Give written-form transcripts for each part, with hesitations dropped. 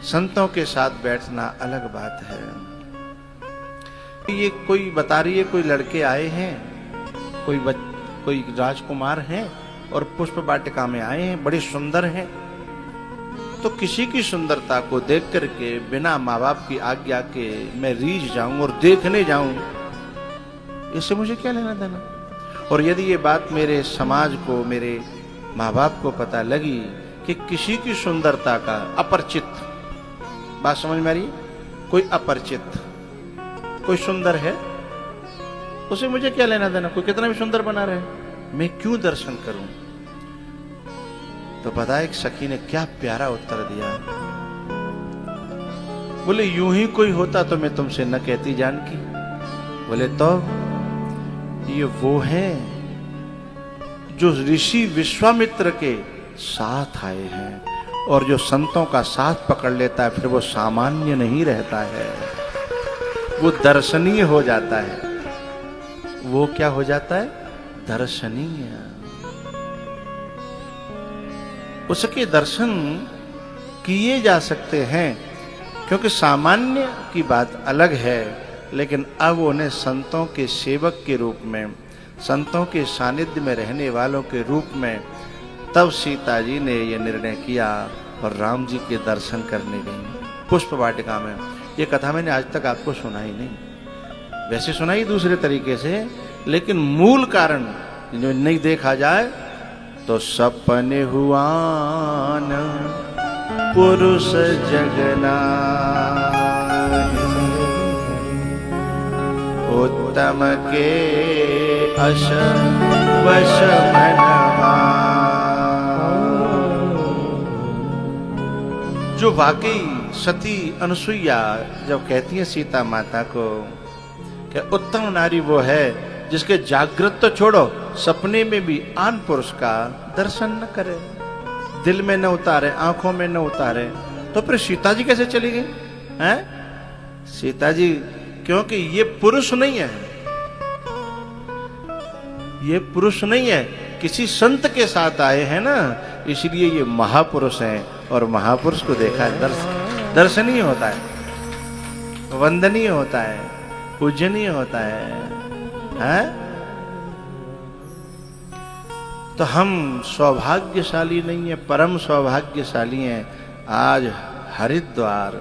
संतों के साथ बैठना अलग बात है। ये कोई बता रही है, कोई लड़के आए हैं, कोई राजकुमार हैं और पुष्प वाटिका में आए हैं, बड़े सुंदर हैं। तो किसी की सुंदरता को देख करके बिना माँ बाप की आज्ञा के मैं रीझ जाऊं और देखने जाऊं, इससे मुझे क्या लेना देना। और यदि ये बात मेरे समाज को, मेरे माँ बाप को पता लगी कि किसी की सुंदरता का अपरिचित, बात समझ में आ रही, कोई अपरिचित कोई सुंदर है, उसे मुझे क्या लेना देना, कोई कितना भी सुंदर बना रहे, मैं क्यों दर्शन करूं। तो पता है एक सखी ने क्या प्यारा उत्तर दिया। बोले यूं ही कोई होता तो मैं तुमसे न कहती जानकी। बोले तो ये वो है जो ऋषि विश्वामित्र के साथ आए हैं, और जो संतों का साथ पकड़ लेता है फिर वो सामान्य नहीं रहता है, वो दर्शनीय हो जाता है। वो क्या हो जाता है? दर्शनीय। उसके दर्शन किए जा सकते हैं, क्योंकि सामान्य की बात अलग है, लेकिन अब उन्हें संतों के सेवक के रूप में, संतों के सानिध्य में रहने वालों के रूप में, तब सीता जी ने यह निर्णय किया और राम जी के दर्शन करने गई पुष्प वाटिका में। ये कथा मैंने आज तक आपको सुनाई नहीं, वैसे सुनाई दूसरे तरीके से, लेकिन मूल कारण जो नहीं देखा जाए तो सपने हुआन पुरुष जगना, उत्तम के अश वश मनवा। जो वाकई सती अनुसुईया जब कहती है सीता माता को कि उत्तम नारी वो है जिसके जागृत तो छोड़ो, सपने में भी आन पुरुष का दर्शन न करे, दिल में न उतारे, आंखों में न उतारे, तो फिर सीता जी कैसे चली गई हैं? सीता जी, क्योंकि ये पुरुष नहीं है, ये पुरुष नहीं है, किसी संत के साथ आए हैं ना, इसलिए ये महापुरुष हैं। और महापुरुष को देखा है दर्शनीय होता है, वंदनीय होता है, पूजनीय होता है, हैं? तो हम सौभाग्यशाली नहीं है, परम सौभाग्यशाली हैं। आज हरिद्वार,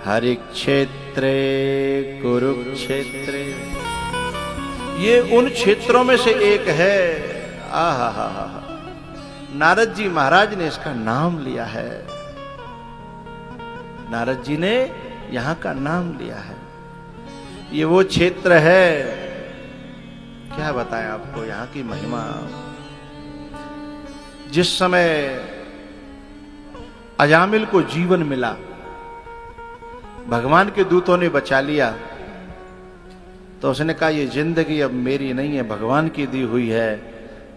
हरि क्षेत्रे कुरुक्षेत्रे, ये उन क्षेत्रों में से एक है। आहा हा हा, नारद जी महाराज ने इसका नाम लिया है, नारद जी ने यहां का नाम लिया है। ये वो क्षेत्र है, क्या बताएं आपको यहां की महिमा। जिस समय अजामिल को जीवन मिला, भगवान के दूतों ने बचा लिया, तो उसने कहा ये जिंदगी अब मेरी नहीं है, भगवान की दी हुई है।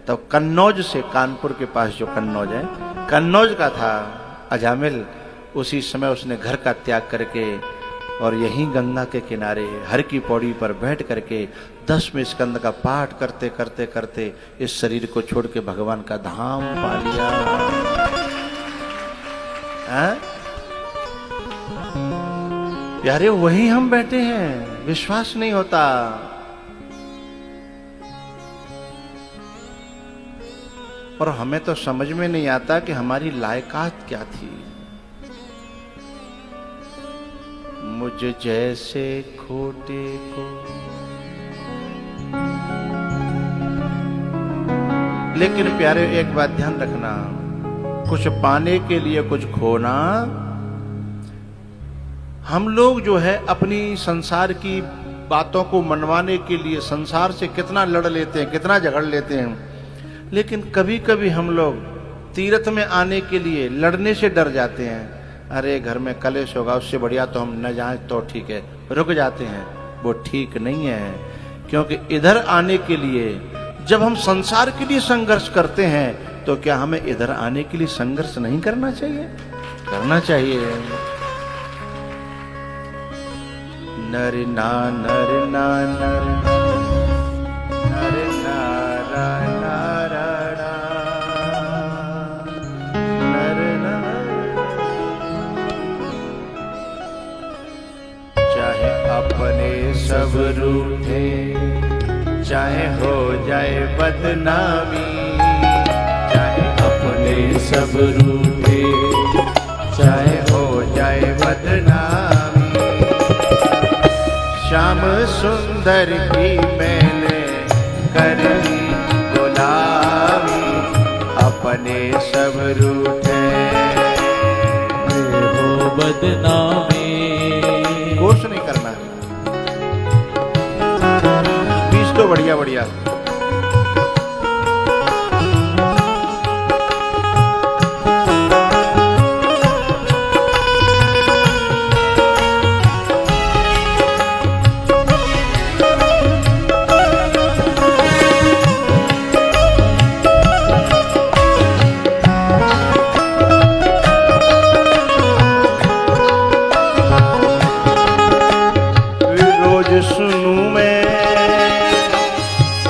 तो कन्नौज से, कानपुर के पास जो कन्नौज है, कन्नौज का था अजामिल। उसी समय उसने घर का त्याग करके और यहीं गंगा के किनारे हर की पौड़ी पर बैठ करके 10वें स्कंद का पाठ करते करते करते इस शरीर को छोड़ के भगवान का धाम पा लिया। प्यारे, वहीं हम बैठे हैं, विश्वास नहीं होता। और हमें तो समझ में नहीं आता कि हमारी लायकात क्या थी। मुझ जैसे खोटे को, लेकिन प्यारे एक बात ध्यान रखना, कुछ पाने के लिए कुछ खोना। हम लोग जो है अपनी संसार की बातों को मनवाने के लिए संसार से कितना लड़ लेते हैं, कितना झगड़ लेते हैं, लेकिन कभी कभी हम लोग तीर्थ में आने के लिए लड़ने से डर जाते हैं। अरे घर में कलेश होगा, उससे बढ़िया तो हम न जाएं तो ठीक है, रुक जाते हैं। वो ठीक नहीं है, क्योंकि इधर आने के लिए जब हम संसार के लिए संघर्ष करते हैं, तो क्या हमें इधर आने के लिए संघर्ष नहीं करना चाहिए? करना चाहिए। नर ना नर ना नर नर नारा नारा नर अपने सब रूठे, चाहे हो जाए बदनामी, चाहे अपने सब रूठे, चाहे हो जाए बदनामी। श्याम सुंदर की मैंने कर ली गुलामी, अपने सब रूठे हो बदनामी। कोश नहीं करना, बीज तो बढ़िया बढ़िया।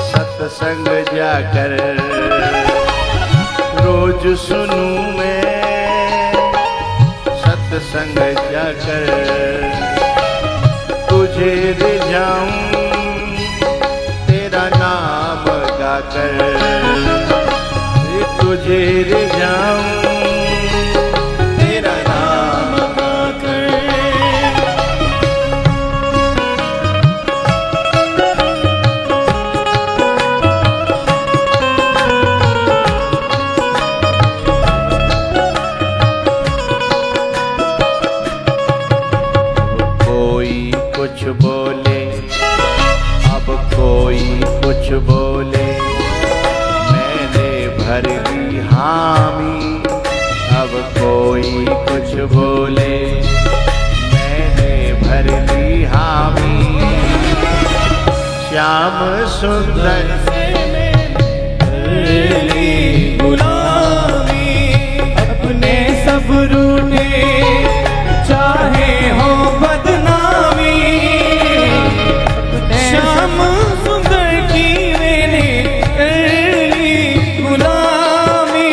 सत्संग जाकर रोज सुनूं मैं, सत्संग जाकर तुझे रिझाऊं, तेरा नाम गाकर तुझे रिझाऊं, तेरा नाम गाकर। कुछ बोले, अब कोई कुछ बोले, मैंने भर ली हामी। अब कोई कुछ बोले, मैंने भर ली हामी। श्याम सुंदर से मैंने ली गुलामी, अपने सब रूठे, चाहे हो बदनामी। श्याम सुंदर की मैंने कर ली गुलामी।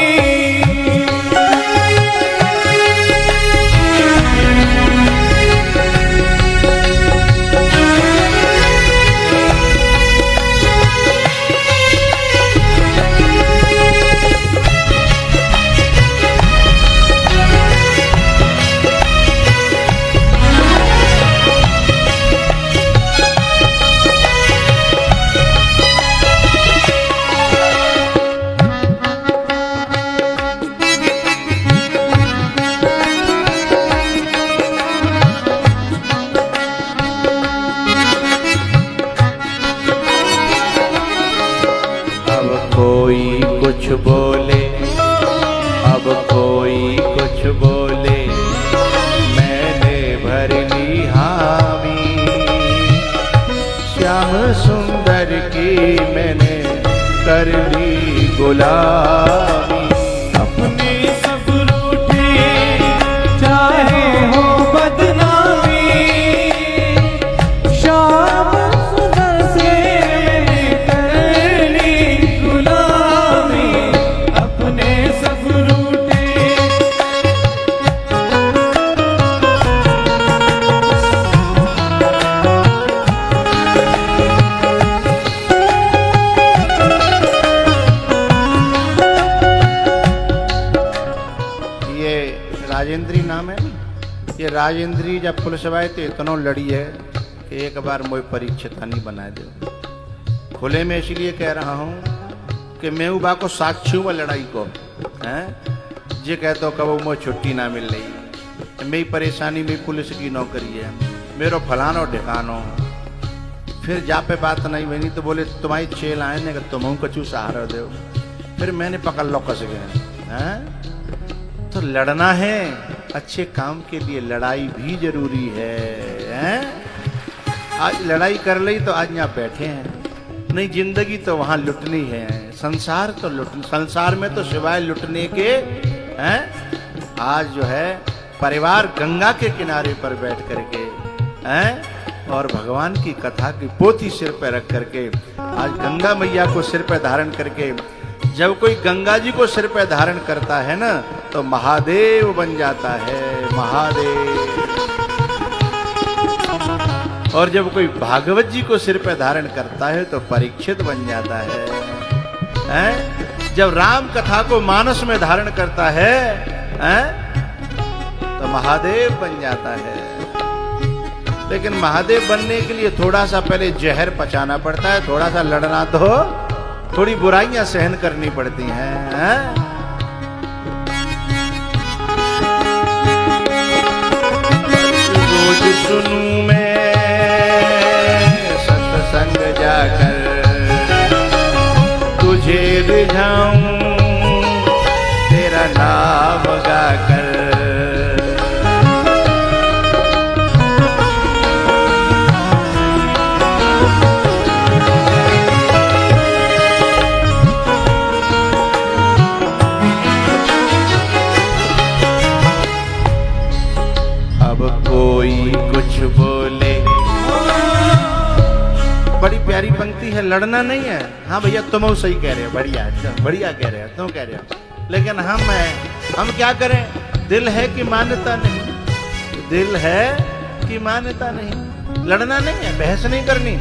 कोई कुछ बोले, अब कोई कुछ बोले, मैंने भर ली हामी। श्याम सुंदर की मैंने कर ली गुलामी। अपने सब रूठे, चाहे हो बदनामी। श्याम सुंदर से मैंने कर ली गुलामी, अपने सब रूठे। राजेंद्री नाम है ना, ये राजेंद्री जब पुलिस आए तो इतना लड़ी है कि एक बार मुझे परीक्षा नहीं बना दो। खुले में इसलिए कह रहा हूँ कि मैं बा को साक्षी हुआ लड़ाई को हैं, जे कहते हो कब मुझे छुट्टी ना मिल रही, मेरी परेशानी मेरी पुलिस की नौकरी है, मेरो फलानो ठिकानो। फिर जा पे बात नहीं बनी तो बोले तुम्हारी चेल आए ने तुम कचू सहारा दो। फिर मैंने पकड़ लो कस गए हैं। तो लड़ना है, अच्छे काम के लिए लड़ाई भी जरूरी है। आज लड़ाई कर ली तो आज यहाँ बैठे हैं, नहीं जिंदगी तो वहां लुटनी है। संसार तो संसार में तो सिवाय लुटने के हैं। आज जो है परिवार गंगा के किनारे पर बैठ करके हैं और भगवान की कथा की पोथी सिर पर रख करके, आज गंगा मैया को सिर पर धारण करके, जब कोई गंगा जी को सिर पर धारण करता है ना तो महादेव बन जाता है। महादेव और जब कोई भागवत जी को सिर पे धारण करता है तो परीक्षित बन जाता है, हैं? जब राम कथा को मानस में धारण करता है, हैं? तो महादेव बन जाता है। लेकिन महादेव बनने के लिए थोड़ा सा पहले जहर पचाना पड़ता है, थोड़ा सा लड़ना तो, थोड़ी बुराइयां सहन करनी पड़ती हैं। रोज सुनूं मैं सत्संग जाकर, तुझे रिझाऊं तेरा नाम गाकर। कोई कुछ बोले, बड़ी प्यारी पंक्ति है, लड़ना नहीं है। हाँ भैया तुम सही कह रहे हो, बढ़िया बढ़िया कह रहे हो, तुम कह रहे हो, लेकिन हम क्या करें? दिल है कि मान्यता नहीं, दिल है कि मान्यता नहीं। लड़ना नहीं है, बहस नहीं करनी।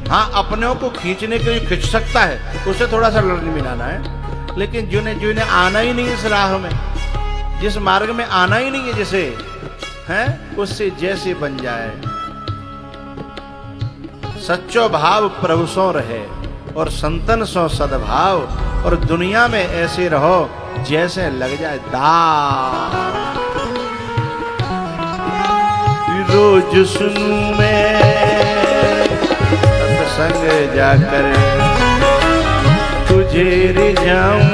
हाँ अपने को खींचने के लिए खींच सकता है, उससे थोड़ा सा लड़ने मिलाना है। लेकिन जिन्हें आना ही नहीं इस राह में, जिस मार्ग में आना ही नहीं है, जिसे हैं उससे जैसे बन जाए। सच्चो भाव प्रभु सो रहे और संतन सो सद्भाव, और दुनिया में ऐसे रहो जैसे लग जाए दाव। रोज सुनूं मैं सत्संग जाकर, तुझे रिझाऊं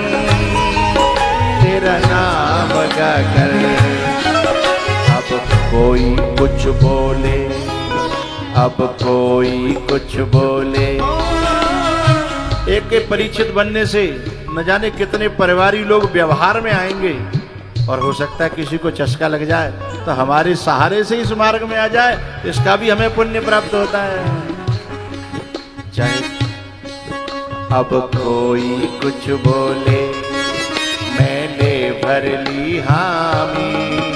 तेरा नाम गाकर। कोई कुछ बोले, अब कोई कुछ बोले। एक के परिचित बनने से न जाने कितने परिवारी लोग व्यवहार में आएंगे, और हो सकता है किसी को चस्का लग जाए तो हमारे सहारे से इस मार्ग में आ जाए, इसका भी हमें पुण्य प्राप्त होता है। चाहे अब कोई कुछ बोले, मैंने भर ली हामी,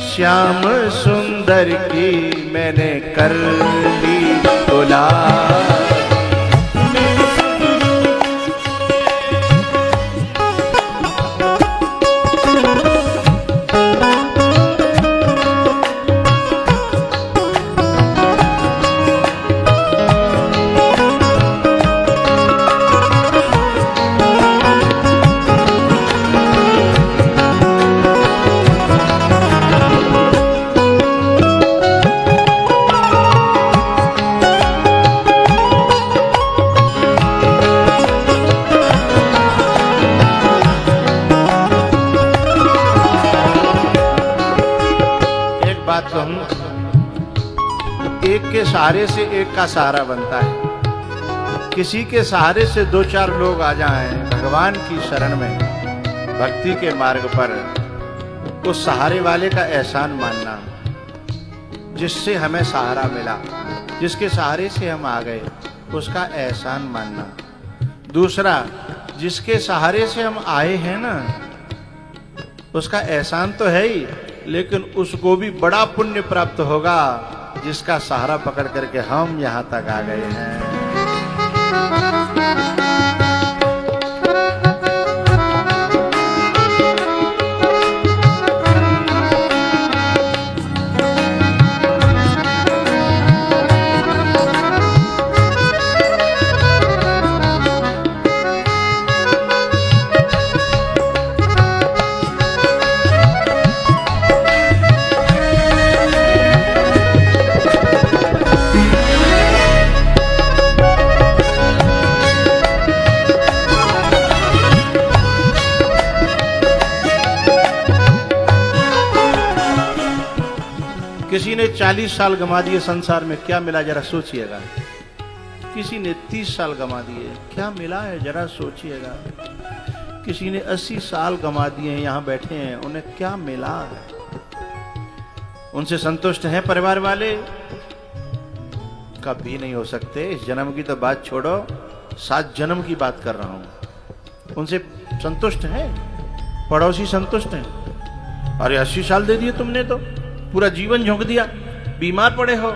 श्याम सुंदर की मैंने कर ली गुलाम। एक के सहारे से एक का सहारा बनता है। किसी के सहारे से दो चार लोग आ जाएं भगवान की शरण में, भक्ति के मार्ग पर, उस सहारे वाले का एहसान मानना, जिससे हमें सहारा मिला, जिसके सहारे से हम आ गए, उसका एहसान मानना। दूसरा, जिसके सहारे से हम आए हैं ना, उसका एहसान तो है ही, लेकिन उसको भी बड़ा पुण्य प्राप्त होगा जिसका सहारा पकड़ करके हम यहां तक आ गए हैं। किसी ने 40 साल गंवा दिए संसार में, क्या मिला जरा सोचिएगा। किसी ने 30 साल गंवा दिए, क्या मिला है जरा सोचिएगा। किसी ने 80 साल गंवा दिए हैं, यहाँ बैठे हैं, उन्हें क्या मिला है। उनसे संतुष्ट हैं परिवार वाले? कभी नहीं हो सकते। इस जन्म की तो बात छोड़ो, 7 जन्म की बात कर रहा हूं। उनसे संतुष्ट हैं? पड़ोसी संतुष्ट हैं? अरे 80 साल दे दिए तुमने तो, पूरा जीवन झोंक दिया, बीमार पड़े हो,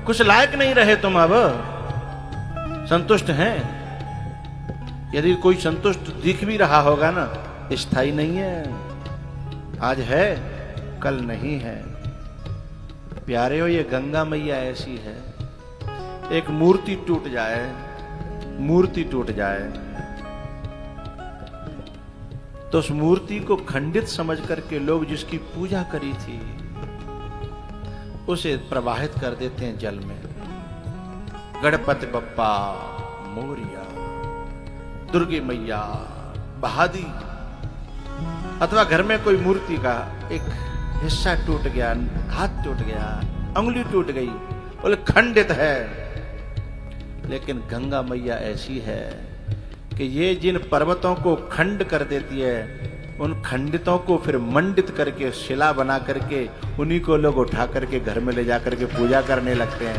कुछ लायक नहीं रहे तुम, अब संतुष्ट हैं? यदि कोई संतुष्ट दिख भी रहा होगा ना, स्थायी नहीं है। आज है, कल नहीं है। प्यारे हो, ये गंगा मैया ऐसी है, एक मूर्ति टूट जाए, मूर्ति टूट जाए तो उस मूर्ति को खंडित समझ करके लोग जिसकी पूजा करी थी उसे प्रवाहित कर देते हैं जल में। गणपति बप्पा मोरिया, दुर्गे मैया बहादी। अथवा घर में कोई मूर्ति का एक हिस्सा टूट गया, हाथ टूट गया, अंगुली टूट गई, बोले खंडित है। लेकिन गंगा मैया ऐसी है कि ये जिन पर्वतों को खंड कर देती है, उन खंडितों को फिर मंडित करके शिला बना करके उन्हीं को लोग उठा करके घर में ले जा करके पूजा करने लगते हैं।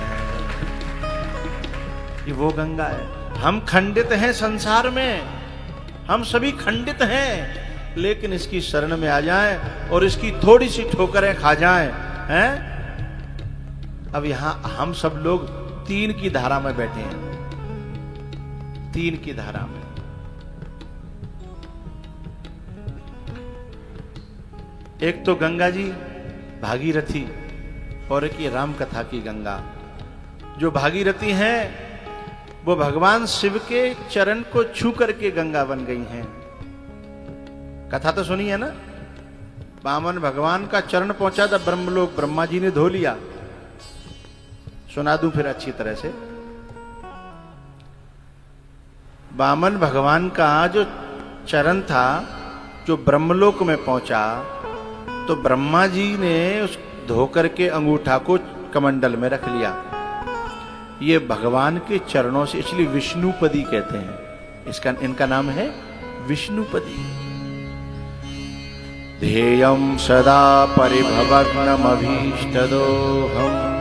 ये वो गंगा है। हम खंडित हैं संसार में, हम सभी खंडित हैं, लेकिन इसकी शरण में आ जाएं और इसकी थोड़ी सी ठोकरें खा जाएं, हैं? अब यहां हम सब लोग 3 की धारा में बैठे हैं, 3 की धारा में। एक तो गंगा जी भागीरथी और एक ये राम कथा की गंगा। जो भागीरथी हैं वो भगवान शिव के चरण को छू करके गंगा बन गई हैं। कथा तो सुनी है ना, वामन भगवान का चरण पहुंचा था ब्रह्मलोक, ब्रह्मा जी ने धो लिया। सुना दूं फिर अच्छी तरह से। वामन भगवान का जो चरण था, जो ब्रह्मलोक में पहुंचा, तो ब्रह्मा जी ने उस धो करके अंगूठा को कमंडल में रख लिया। ये भगवान के चरणों से, इसलिए विष्णुपदी कहते हैं। इनका नाम है विष्णुपदी। ध्येयं सदा परिभवग्नमभीष्टदोहम्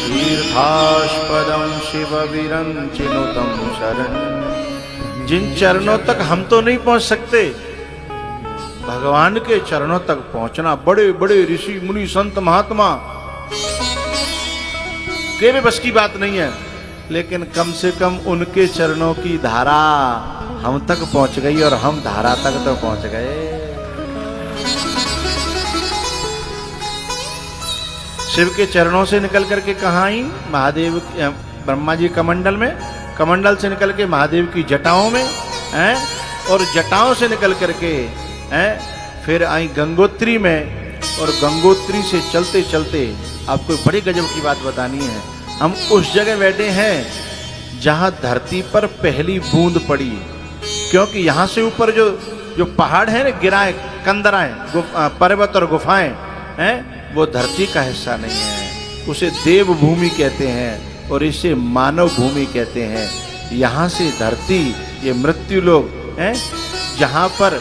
तीर्थास्पदं शिवविरञ्चिनुतं शरणं। जिन चरणों तक हम तो नहीं पहुंच सकते, भगवान के चरणों तक पहुंचना बड़े बड़े ऋषि मुनि संत महात्मा के भी बस की बात नहीं है, लेकिन कम से कम उनके चरणों की धारा हम तक पहुंच गई और हम धारा तक तो पहुंच गए। शिव के चरणों से निकल करके कहाँ आई? महादेव, ब्रह्मा जी कमंडल में, कमंडल से निकल के महादेव की जटाओं में, हैं? और जटाओं से निकल करके फिर आई गंगोत्री में, और गंगोत्री से चलते चलते आपको बड़ी गजब की बात बतानी है। हम उस जगह बैठे हैं जहां धरती पर पहली बूंद पड़ी, क्योंकि यहां से ऊपर जो पहाड़ है ना, गिराएं, कंदराएं, पर्वत और गुफाएं हैं, वो धरती का हिस्सा नहीं है। उसे देव भूमि कहते हैं और इसे मानव भूमि कहते हैं। यहां से धरती, ये मृत्यु लोग हैं, जहां पर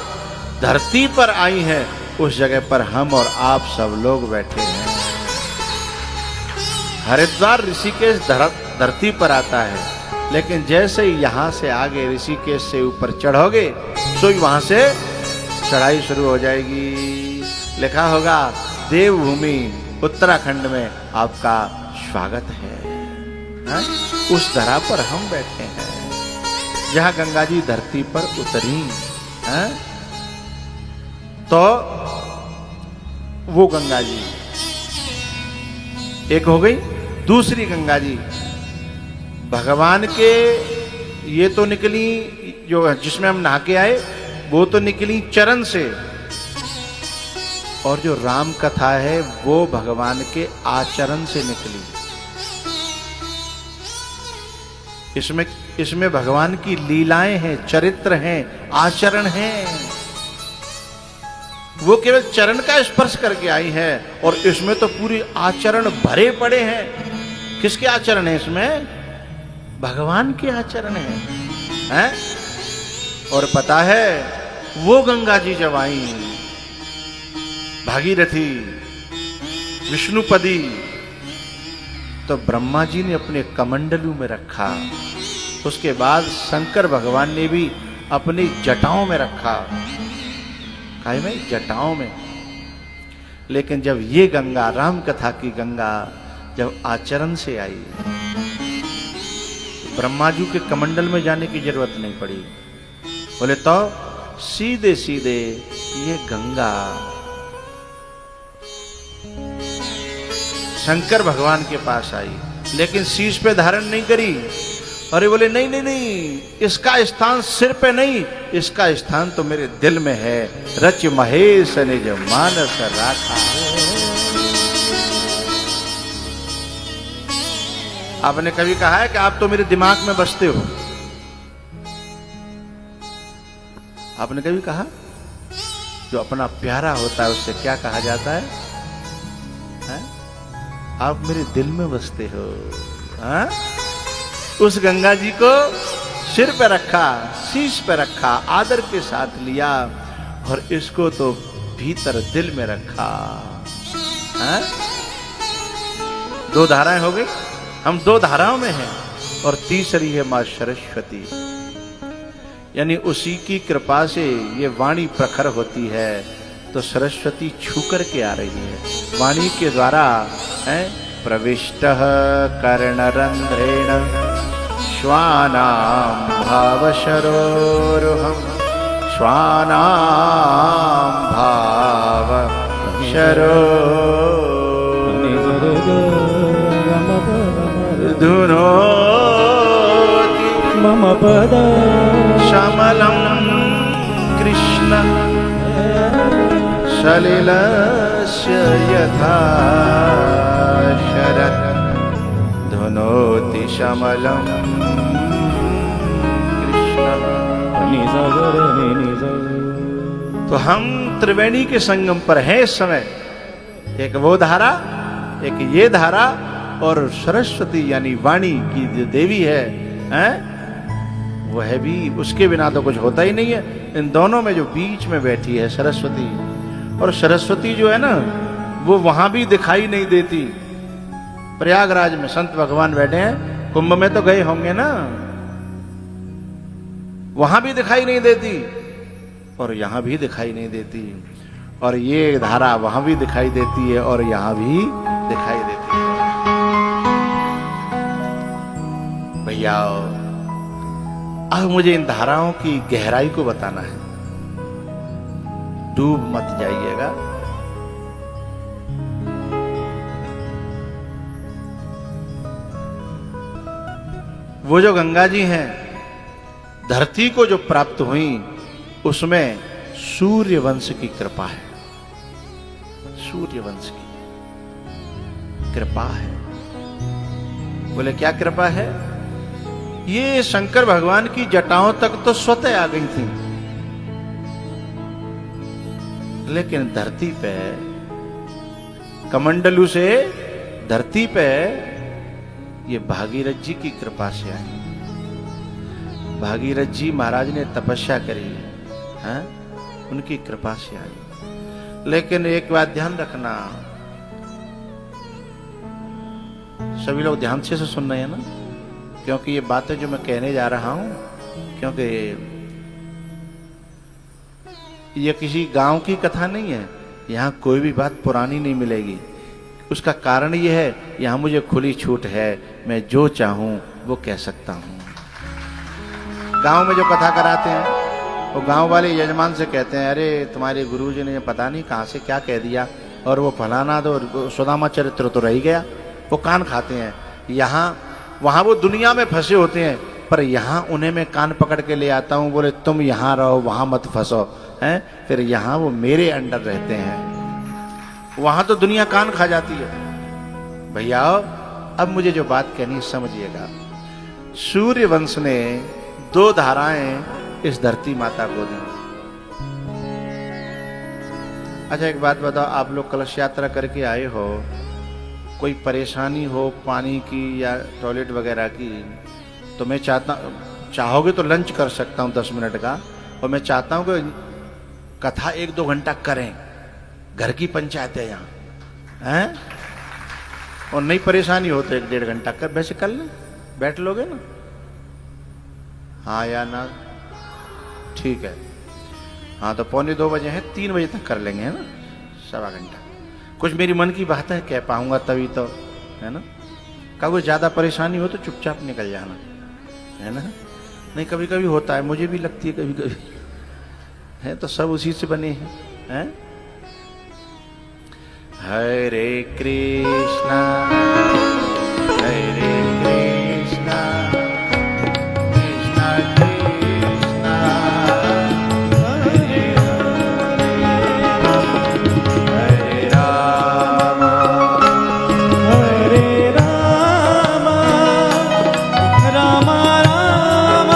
धरती पर आई है, उस जगह पर हम और आप सब लोग बैठे हैं। हरिद्वार ऋषिकेश धरती पर आता है, लेकिन जैसे ही यहां से आगे ऋषिकेश से ऊपर चढ़ोगे, तो वहां से चढ़ाई शुरू हो जाएगी। लिखा होगा देवभूमि उत्तराखंड में आपका स्वागत है। उस धरा पर हम बैठे हैं जहां गंगा जी धरती पर उतरी। तो वो गंगा जी एक हो गई। दूसरी गंगा जी भगवान के, ये तो निकली जो जिसमें हम नहा के आए, वो तो निकली चरण से, और जो राम कथा है वो भगवान के आचरण से निकली। इसमें भगवान की लीलाएं हैं, चरित्र हैं, आचरण हैं। वो केवल चरण का स्पर्श करके आई है, और इसमें तो पूरी आचरण भरे पड़े हैं। किसके आचरण है इसमें? भगवान के आचरण हैं? और पता है वो गंगा जी जब आई, भागीरथी, विष्णुपदी, तो ब्रह्मा जी ने अपने कमंडलू में रखा। उसके बाद शंकर भगवान ने भी अपनी जटाओं में रखा। काहे में? जटाओं में। लेकिन जब ये गंगा, राम कथा की गंगा, जब आचरण से आई, ब्रह्मा जी के कमंडल में जाने की जरूरत नहीं पड़ी। बोले तो सीधे सीधे ये गंगा शंकर भगवान के पास आई, लेकिन शीश पे धारण नहीं करी। अरे बोले नहीं नहीं नहीं, इसका स्थान सिर पे नहीं, इसका स्थान तो मेरे दिल में है। रच महेश निज मानस राखा। आपने कभी कहा है कि आप तो मेरे दिमाग में बसते हो? आपने कभी कहा? जो अपना प्यारा होता है उससे क्या कहा जाता है? आप मेरे दिल में बसते हो। हा? उस गंगा जी को सिर पे रखा, शीश पे रखा, आदर के साथ लिया और इसको तो भीतर दिल में रखा। हा? दो धाराएं हो गई, हम दो धाराओं में हैं, और तीसरी है मां सरस्वती। यानी उसी की कृपा से ये वाणी प्रखर होती है, तो सरस्वती छू करके आ रही है वाणी के द्वारा। प्रविष्टः कर्णरंध्रेण श्वानां भावशरोरुहं, श्वानां धुनोति मम पद श्यामलं कृष्ण सलिलस्य यथा शरत् धुनोति श्यामलं कृष्ण। तो हम त्रिवेणी के संगम पर हैं इस समय। एक वो धारा, एक ये धारा, और सरस्वती यानी वाणी की जो देवी है, वो है भी, उसके बिना तो कुछ होता ही नहीं है। इन दोनों में जो बीच में बैठी है सरस्वती, और सरस्वती जो है ना, वो वहां भी दिखाई नहीं देती। प्रयागराज में संत भगवान बैठे हैं, कुंभ में तो गए होंगे ना, वहां भी दिखाई नहीं देती और यहां भी दिखाई नहीं देती। और ये धारा वहां भी दिखाई देती है और यहां भी दिखाई देती है। भैया अब मुझे इन धाराओं की गहराई को बताना है, डूब मत जाइएगा। वो जो गंगा जी हैं, धरती को जो प्राप्त हुई, उसमें सूर्य वंश की कृपा है। सूर्य वंश की कृपा है। बोले क्या कृपा है? ये शंकर भगवान की जटाओं तक तो स्वतः आ गई थी, लेकिन धरती पे, कमंडलू से धरती पे ये भागीरथ जी की कृपा से आई। भागीरथ जी महाराज ने तपस्या करी है, उनकी कृपा से आई। लेकिन एक बात ध्यान रखना, सभी लोग ध्यान से सुन रहे हैं ना, क्योंकि ये बातें जो मैं कहने जा रहा हूं, क्योंकि ये किसी गांव की कथा नहीं है, यहां कोई भी बात पुरानी नहीं मिलेगी। उसका कारण ये है, यहां मुझे खुली छूट है, मैं जो चाहूं वो कह सकता हूं। गांव में जो कथा कराते हैं, वो गांव वाले यजमान से कहते हैं, अरे तुम्हारे गुरुजी ने पता नहीं कहां से क्या कह दिया, और वो फलाना तो सुदामा चरित्र तो रह गया, वो कान खाते हैं। यहाँ वहां वो दुनिया में फंसे होते हैं, पर यहाँ उन्हें मैं कान पकड़ के ले आता हूँ, बोले तुम यहाँ रहो, वहां मत फंसो, हैं? फिर यहाँ वो मेरे अंडर रहते हैं, वहां तो दुनिया कान खा जाती है। भैया अब मुझे जो बात कहनी समझिएगा। सूर्य वंश ने दो धाराएं इस धरती माता को दी। अच्छा एक बात बताओ, आप लोग कलश यात्रा करके आए हो, कोई परेशानी हो पानी की या टॉयलेट वगैरह की, तो मैं चाहोगे तो लंच कर सकता हूं 10 मिनट का, और मैं चाहता हूं कि कथा 1-2 घंटा करें। घर की पंचायत है यहाँ, हैं? और नहीं परेशानी हो तो 1-1.5 घंटा कर, वैसे कर लें, बैठ लोगे ना? हाँ या ना? ठीक है। हाँ तो 1:45 बजे है, 3 बजे तक कर लेंगे, है ना? 1.25 घंटा। कुछ मेरी मन की बात है, कह पाऊंगा तभी तो, है ना। कभी ज्यादा परेशानी हो तो चुपचाप निकल जाना, है ना। नहीं कभी कभी होता है, मुझे भी लगती है कभी कभी, है तो सब उसी से बने हैं। हरे कृष्णा हरे कृष्णा कृष्णा कृष्णा हरे हरे राम हरे राम राम राम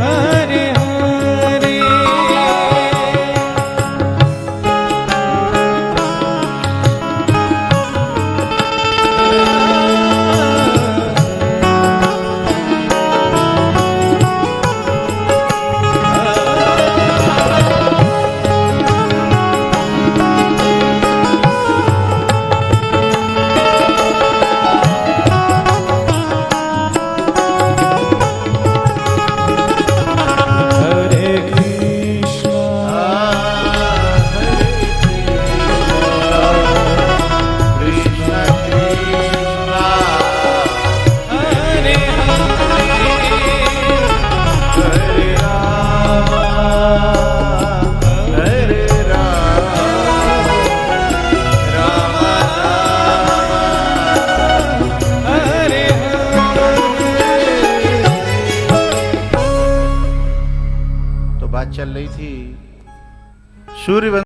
हरे हरे। हरे कृष्णा कृष्ण कृष्ण हरे हरे राम हरे राम राम हरे तो बात चल रही थी सूर्य